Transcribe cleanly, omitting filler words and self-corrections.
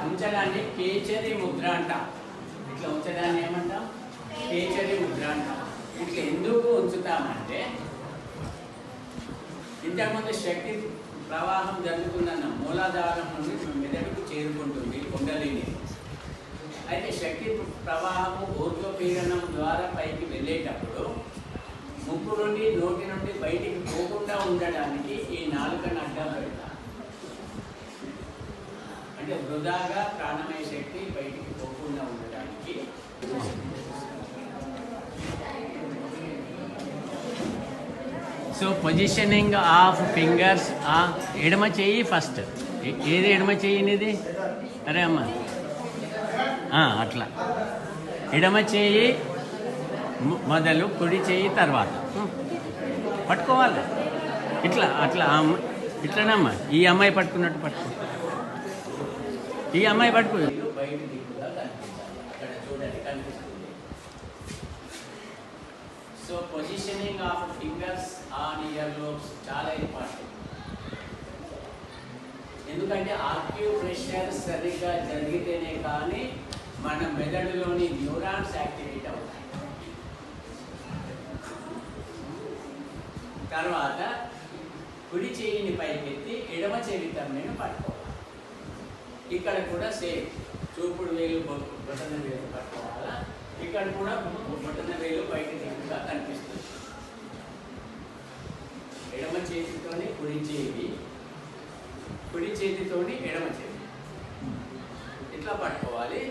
ఉంచడాన్ని కేచరి ముద్ర అంటాం. ఇట్లా ఉంచడాన్ని ఏమంటాం? కేచరి ముద్ర అంటాం. ఇట్లా ఎందుకు ఉంచుతామంటే ఇంతకుముందు శక్తి ప్రవాహం జరుగుతున్న మూలాధారం నుండి మెదడుకు చేరుకుంటుంది కుండలిని. అయితే శక్తి ప్రవాహము ఊర్ధ్వపీడనం ద్వారా పైకి వెళ్ళేటప్పుడు ముక్కు నుండి నోటి నుండి బయటికి పోకుండా ఉండడానికి ఈ నాలుకను అడ్డం పెడతాం. అంటే వృధాగా ప్రాణమయ శక్తి బయటికి పోకుండా ఉండడానికి. సో పొజిషనింగ్ ఆఫ్ ఫింగర్స్, ఎడమ చెయ్యి ఫస్ట్. ఏది ఎడమ చెయ్యినిది? అరే అమ్మ, అట్లా ఎడమ చెయ్యి మొదలు, కుడి చెయ్యి తర్వాత పట్టుకోవాలి. ఇట్లా అట్లా ఇట్లనమ్మా. ఈ అమ్మాయి పట్టుకున్నట్టు పట్టుకో. ఈ అమ్మాయి పట్టుకో. బయట దిక్కుగా కనిపించాలి. అక్కడ చూడండి, కనిపిస్తుంది. So positioning of fingers on year lobes చాలా ఇంపార్టెంట్. ఎందుకంటే ఆక్యుప్రెషర్ సరిగ్గా జరిగితేనే కానీ మన మెదడులోని న్యూరాన్స్ యాక్టివేట్ అవుతాయి. తర్వాత కుడి చెయ్యిని పైకెత్తి ఎడమ చెవి తమ్మెను పట్టుకోవాలి. ఇక్కడ కూడా సేమ్. చూపుడు వేలు బొటన వేలు పట్టుకోవాలా. ఇక్కడ కూడా బొటన వేలు బయట దిక్కుగా కనిపిస్తుంది. ఎడమ చేతితోని కుడి చెవి, కుడి చేతితోని ఎడమ చెవి ఇట్లా పట్టుకోవాలి.